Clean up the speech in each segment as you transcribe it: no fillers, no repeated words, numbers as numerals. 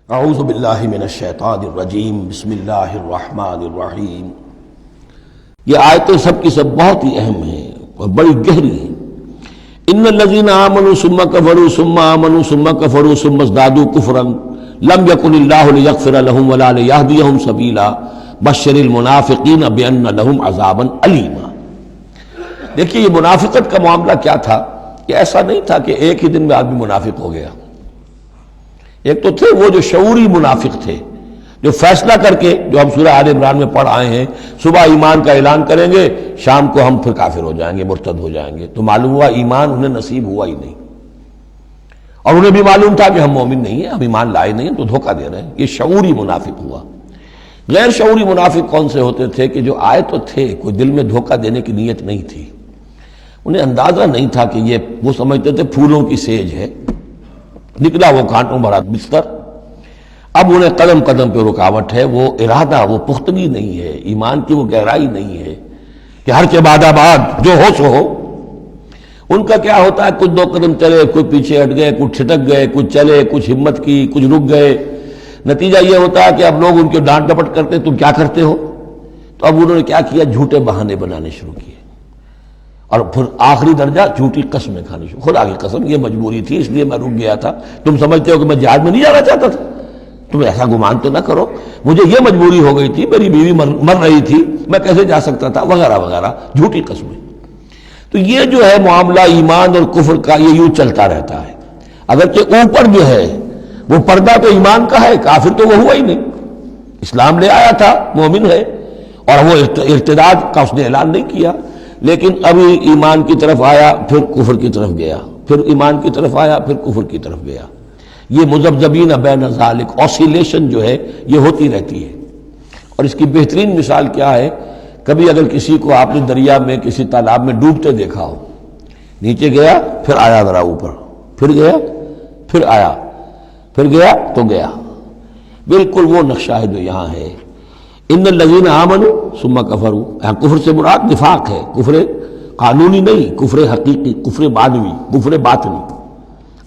اعوذ باللہ من الشیطان الرجیم بسم اللہ الرحمن الرحیم۔ یہ آیتیں سب کی سب بہت ہی اہم ہیں اور بڑی گہری ہیں۔ ان الذین آمنوا ثم کفروا ثم آمنوا ثم کفروا ثم ازدادوا کفرا لم یکن اللہ لیغفر لهم ولا لیہدیہم سبیلا بشر المنافقین بان لهم عذابا الیما۔ دیکھیے یہ منافقت کا معاملہ کیا تھا کہ ایسا نہیں تھا کہ ایک ہی دن میں آدمی منافق ہو گیا۔ ایک تو تھے وہ جو شعوری منافق تھے، جو فیصلہ کر کے، جو ہم سورہ آل عمران میں پڑھ آئے ہیں، صبح ایمان کا اعلان کریں گے، شام کو ہم پھر کافر ہو جائیں گے، مرتد ہو جائیں گے۔ تو معلوم ہوا ایمان انہیں نصیب ہوا ہی نہیں، اور انہیں بھی معلوم تھا کہ ہم مومن نہیں ہیں، ہم ایمان لائے نہیں ہیں، تو دھوکہ دے رہے ہیں۔ یہ شعوری منافق ہوا۔ غیر شعوری منافق کون سے ہوتے تھے کہ جو آئے تو تھے، کوئی دل میں دھوکہ دینے کی نیت نہیں تھی، انہیں اندازہ نہیں تھا کہ یہ، وہ سمجھتے تھے پھولوں کی سیج ہے، نکلا وہ کانٹوں بھرا بستر۔ اب انہیں قدم قدم پہ رکاوٹ ہے، وہ ارادہ، وہ پختگی نہیں ہے، ایمان کی وہ گہرائی نہیں ہے کہ ہر کے بعد آباد جو ہو سو ہو۔ ان کا کیا ہوتا ہے، کچھ دو قدم چلے، کچھ پیچھے ہٹ گئے، کچھ چھٹک گئے، کچھ چلے، کچھ ہمت کی، کچھ رک گئے۔ نتیجہ یہ ہوتا ہے کہ اب لوگ ان کے ڈانٹ ڈپٹ کرتے، تم کیا کرتے ہو؟ تو اب انہوں نے کیا کیا، جھوٹے بہانے بنانے شروع کیے، اور پھر آخری درجہ جھوٹی قسمیں کھانی شروع۔ خدا کی قسم یہ مجبوری تھی، اس لیے میں رک گیا تھا، تم سمجھتے ہو کہ میں جہاد میں نہیں جانا چاہتا تھا، تم ایسا گمان تو نہ کرو، مجھے یہ مجبوری ہو گئی تھی، میری بیوی مر رہی تھی، میں کیسے جا سکتا تھا، وغیرہ وغیرہ، جھوٹی قسمیں۔ تو یہ جو ہے معاملہ ایمان اور کفر کا، یہ یوں چلتا رہتا ہے۔ اگرچہ اوپر جو ہے وہ پردہ تو ایمان کا ہے، کافر تو وہ ہوا ہی نہیں، اسلام لے آیا تھا، مومن ہے، اور وہ ارتداد کا اس نے اعلان نہیں کیا، لیکن ابھی ایمان کی طرف آیا، پھر کفر کی طرف گیا، پھر ایمان کی طرف آیا، پھر کفر کی طرف گیا۔ یہ مذبذبین بین ذالک، اوسیلیشن جو ہے یہ ہوتی رہتی ہے۔ اور اس کی بہترین مثال کیا ہے، کبھی اگر کسی کو آپ نے دریا میں، کسی تالاب میں ڈوبتے دیکھا ہو، نیچے گیا پھر آیا ذرا اوپر، پھر گیا پھر آیا، پھر گیا تو گیا، بالکل وہ نقشہ ہے جو یہاں ہے۔ ان الذین آمنوا ثم کفروا، یہاں کفر سے مراد نفاق ہے، کفر قانونی نہیں، کفر حقیقی، کفر معنوی، کفر باطنی،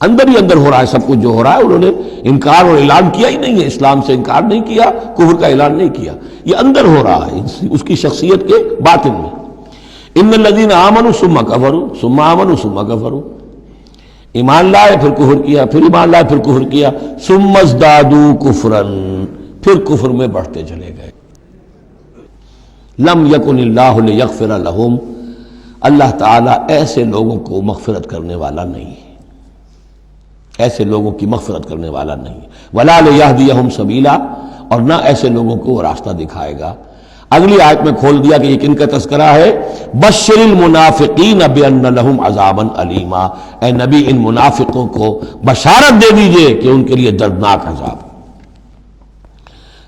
اندر ہی اندر ہو رہا ہے سب کچھ جو ہو رہا ہے۔ انہوں نے انکار اور اعلان کیا ہی نہیں ہے، اسلام سے انکار نہیں کیا، کفر کا اعلان نہیں کیا، یہ اندر ہو رہا ہے اس کی شخصیت کے باطن میں۔ ان الذین آمنوا ثم کفروا ثم آمنوا ثم کفروا، ایمان لائے پھر کفر کیا، پھر ایمان لائے پھر کفر کیا، ثم ازدادوا کفرا، پھر کفر میں بڑھتے چلے گئے۔ لم یکن اللہ لیغفر لہم، اللہ تعالیٰ ایسے لوگوں کو مغفرت کرنے والا نہیں ہے، ایسے لوگوں کی مغفرت کرنے والا نہیں ہے، ولا لیہدیہم سبیلا، اور نہ ایسے لوگوں کو وہ راستہ دکھائے گا۔ اگلی آیت میں کھول دیا کہ یہ کن کا تذکرہ ہے، بشر المنافقین بان لہم عذابا علیما، اے نبی ان منافقوں کو بشارت دے دیجئے کہ ان کے لیے دردناک عذاب۔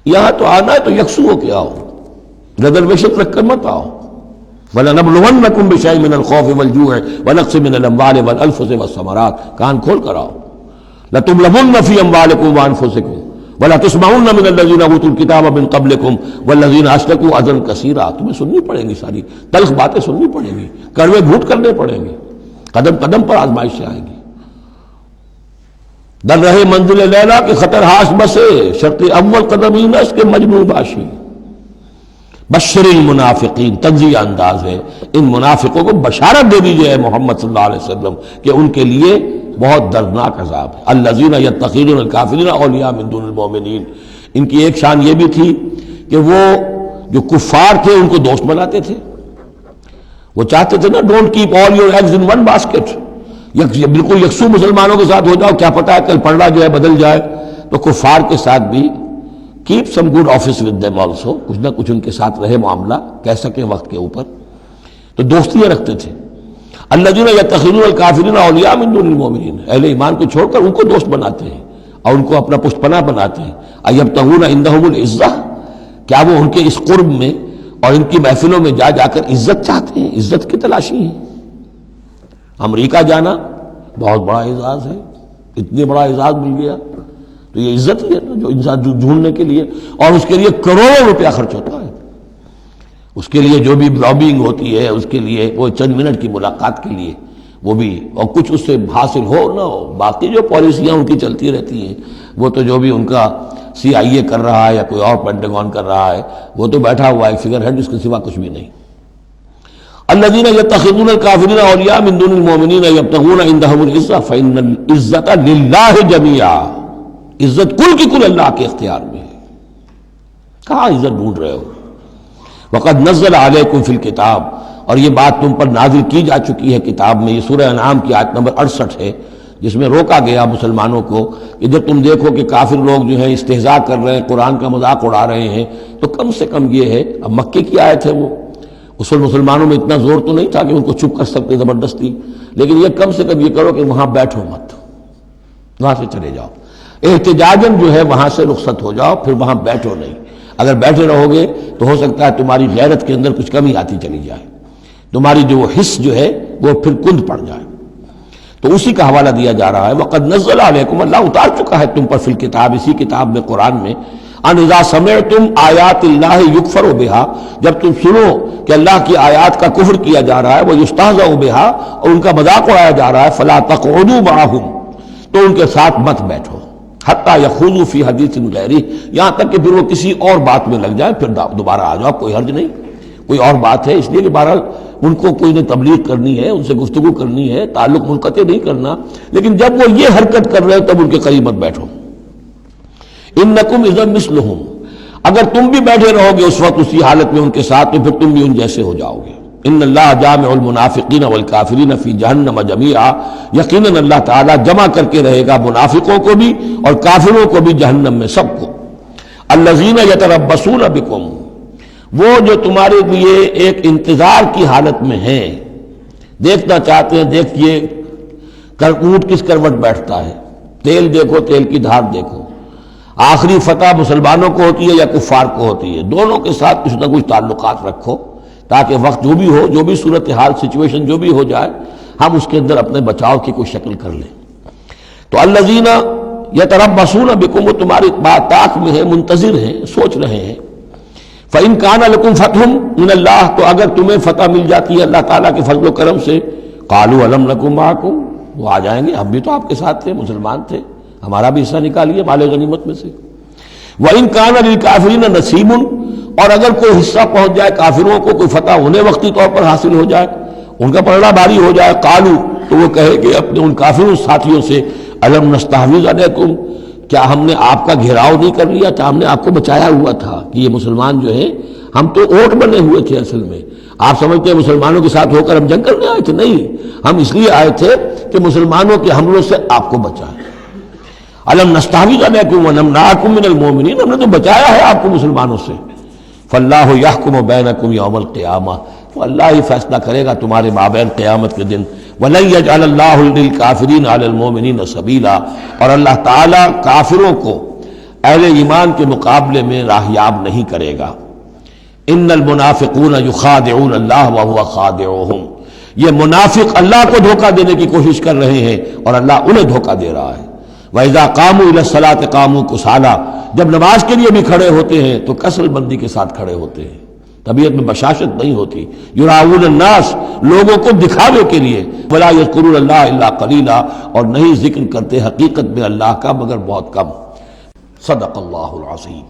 یہاں تو آنا ہے تو یکسو ہو کے آؤ، ریزرویشن رکھ کر مت آؤ۔ وَلَنَبْلُوَنَّكُمْ بِشَيْءٍ مِّنَ الْخَوْفِ وَالْجُوعِ وَنَقْصٍ مِّنَ الْأَمْوَالِ وَالْأَنفُسِ وَالثَّمَرَاتِ، کان کھول کر آؤ۔ لَتُبْلَوُنَّ فِي أَمْوَالِكُمْ وَأَنفُسِكُمْ وَلَتُسْمَعُنَّ مِنَ الَّذِينَ أُوتُوا الْكِتَابَ مِن قَبْلِكُمْ وَالَّذِينَ أَشْرَكُوا أَذًى كَثِيرًا، تمہیں سننی پڑیں گی، ساری تلخ باتیں سننی پڑیں گی، کڑوے گھونٹ کرنے پڑیں گے، قدم قدم پر آزمائشیں آئیں گی۔ در رہے منزل لیلا کے خطر ہاش بسے، شرط اول قدم ہی نس کے مجنون باشی۔ بشر المنافقین، تنزیہ انداز ہے، ان منافقوں کو بشارت دے دیجئے محمد صلی اللہ علیہ وسلم کہ ان کے لیے بہت دردناک عذاب ہے۔ الذین یتخذون الکافرین اولیاء من دون المؤمنین، ان کی ایک شان یہ بھی تھی کہ وہ جو کفار تھے ان کو دوست بناتے تھے، وہ چاہتے تھے نا don't keep all your eggs in one basket, بالکل یکسو مسلمانوں کے ساتھ ہو جاؤ، کیا پتہ ہے کل پلڑا جو ہے بدل جائے۔ تو کفار کے ساتھ بھی keep some good office with them also, کچھ نہ کچھ ان کے ساتھ رہے معاملہ، کہہ سکیں وقت کے اوپر، تو دوستیاں رکھتے تھے۔ الذین یتخذون الکافرین اولیاء من دون المؤمنین، اہل ایمان کو چھوڑ کر ان کو دوست بناتے ہیں اور ان کو اپنا پشت پناہ بناتے ہیں۔ ایبتغون عندہم العزہ، کیا وہ ان کے اس قرب میں اور ان کی محفلوں میں جا جا کر عزت چاہتے ہیں، عزت کی تلاشی ہیں۔ امریکہ جانا بہت بڑا اعزاز ہے، اتنے بڑا اعزاز مل گیا تو یہ عزت ہی ہے نا، جو انسان ڈھونڈنے کے لیے، اور اس کے لیے کروڑوں روپیہ خرچ ہوتا ہے، اس کے لیے جو بھی لابینگ ہوتی ہے، اس کے لیے وہ چند منٹ کی ملاقات کے لیے وہ بھی، اور کچھ اس سے حاصل ہو نہ ہو، باقی جو پالیسیاں ان کی چلتی رہتی ہیں وہ تو جو بھی ان کا CIA کر رہا ہے یا کوئی اور پینٹاگون کر رہا ہے وہ تو بیٹھا ہوا ہے فگر ہیڈ، اس کے سوا کچھ بھی نہیں۔ الذین یتخذون الکافرین اولیاء من دون المؤمنین یبتغون عندهم العزۃ فإن العزۃ للہ جمیعا، عزت کل کی کل اللہ کے اختیار میں ہے۔ کہاں عزت ڈھونڈ رہے ہو؟ وقد نزل علیکم فی الکتاب، اور یہ بات تم پر نازل کی جا چکی ہے کتاب میں، یہ سورہ انعام کی آیت نمبر 68 ہے، جس میں روکا گیا مسلمانوں کو کہ جب تم دیکھو کہ کافر لوگ جو ہیں استہزاء کر رہے ہیں، قرآن کا مذاق اڑا رہے ہیں، تو کم سے کم یہ ہے، اب مکے کی آیت ہے وہ، اس وقت مسلمانوں میں اتنا زور تو نہیں تھا کہ ان کو چپ کر سکتے زبردستی، لیکن یہ کم سے کم یہ کرو کہ وہاں بیٹھو مت، وہاں سے چلے جاؤ، احتجاجاً جو ہے وہاں سے رخصت ہو جاؤ، پھر وہاں بیٹھو نہیں۔ اگر بیٹھے رہو گے تو ہو سکتا ہے تمہاری غیرت کے اندر کچھ کمی آتی چلی جائے، تمہاری جو وہ حس جو ہے وہ پھر کند پڑ جائے۔ تو اسی کا حوالہ دیا جا رہا ہے، وقد نزل علیکم، اللہ اتار چکا ہے تم پر فی الکتاب، اسی کتاب میں قرآن میں، ان اذا سمعتم آیات اللہ یکفر بہا، جب تم سنو کہ اللہ کی آیات کا کفر کیا جا رہا ہے، وہ یستہزأ بہا، اور ان کا مذاق اڑایا جا رہا ہے، فلا تقعدوا معہم، تو ان کے ساتھ مت بیٹھو، حتی یخوضوا فی حدیث غیرہ، یہاں تک کہ پھر وہ کسی اور بات میں لگ جائیں، پھر دوبارہ آ جاؤ، کوئی حرج نہیں، کوئی اور بات ہے، اس لیے کہ بہرحال ان کو کوئی نے تبلیغ کرنی ہے، ان سے گفتگو کرنی ہے، تعلق منقطع نہیں کرنا، لیکن جب وہ یہ حرکت کر رہے تب ان کے قریب مت بیٹھو۔ انکم اذا مثلہم، اگر تم بھی بیٹھے رہو گے اس وقت اسی حالت میں ان کے ساتھ، تو پھر تم بھی ان جیسے ہو جاؤ گے۔ ان اللہ جامع المنافقین والکافرین فی جہنم جمیعا، یقیناً اللہ تعالیٰ جمع کر کے رہے گا منافقوں کو بھی اور کافروں کو بھی جہنم میں، سب کو۔ الذین یتربصون بکم، وہ جو تمہارے لیے ایک انتظار کی حالت میں ہیں، دیکھنا چاہتے ہیں، دیکھیے اونٹ کس کروٹ بیٹھتا ہے، تیل دیکھو، تیل کی دھار دیکھو، آخری فتح مسلمانوں کو ہوتی ہے یا کفار کو ہوتی ہے، دونوں کے ساتھ کچھ نہ کچھ تعلقات رکھو، تاکہ وقت جو بھی ہو، جو بھی صورتحال سچویشن جو بھی ہو جائے، ہم اس کے اندر اپنے بچاؤ کی کوئی شکل کر لیں۔ تو الذین یتربصون بکم، وہ تمہاری بات طاق میں ہے، منتظر ہیں، سوچ رہے ہیں۔ فَإِن كَانَ لَكُمْ فَتْحٌ مِّنَ اللَّهِ، تو اگر تمہیں فتح مل جاتی ہے اللہ تعالیٰ کے فضل و کرم سے، قَالُوا أَلَمْ نَكُن مَّعَكُمْ، وہ آ جائیں گے، ہم بھی تو آپ کے ساتھ تھے، مسلمان تھے، ہمارا بھی حصہ نکالیے مال غنیمت میں سے۔ وَإِن كَانَ لِلْكَافِرِينَ نَصِيبٌ، اور اگر کوئی حصہ پہنچ جائے کافروں کو، کوئی فتح انہیں وقتی طور پر حاصل ہو جائے، ان کا پلڑا بھاری ہو جائے، قالوا، تو وہ کہے کہ اپنے ان کافروں ساتھیوں سے، أَلَمْ نَسْتَحْوِذْ عَلَيْكُمْ، کیا ہم نے آپ کا گھیراؤ نہیں کر لیا تھا، ہم نے آپ کو بچایا ہوا تھا کہ یہ مسلمان جو ہیں، ہم تو اوٹ بنے ہوئے تھے اصل میں، آپ سمجھتے ہیں مسلمانوں کے ساتھ ہو کر ہم جنگ کرنے آئے تھے، نہیں، ہم اس لیے آئے تھے کہ مسلمانوں کے حملوں سے آپ کو بچائیں۔ أَلَمْ نَسْتَحْوِذْ عَلَيْكُمْ وَنَمْنَعْكُمْ مِنَ الْمُؤْمِنِينَ، ہم نے تو بچایا ہے آپ کو مسلمانوں سے۔ فَاللَّهُ يَحْكُمُ بَيْنَكُمْ يَوْمَ الْقِيَامَةِ، تو اللہ ہی فیصلہ کرے گا تمہارے مابین قیامت کے دن۔ وَلَن يَجْعَلَ اللَّهُ لِلْكَافِرِينَ عَلَى الْمُؤْمِنِينَ سَبِيلًا، اور اللہ تعالیٰ کافروں کو اہل ایمان کے مقابلے میں راہیاب نہیں کرے گا۔ ان المنافقون یخادعون اللہ وهو خادعهم، یہ منافق اللہ کو دھوکہ دینے کی کوشش کر رہے ہیں اور اللہ انہیں دھوکہ دے رہا ہے۔ وَإِذَا قَامُوا إِلَى الصَّلَاةِ قَامُوا كُسَالَىٰ، جب نماز کے لیے بھی کھڑے ہوتے ہیں تو کسل بندی کے ساتھ کھڑے ہوتے ہیں، طبیعت میں بشاشت نہیں ہوتی۔ یراؤون الناس، لوگوں کو دکھاوے کے لیے، ولا یذکرون اللہ الا قلیلا، اور نہیں ذکر کرتے حقیقت میں اللہ کا مگر بہت کم۔ صدق اللہ العظیم۔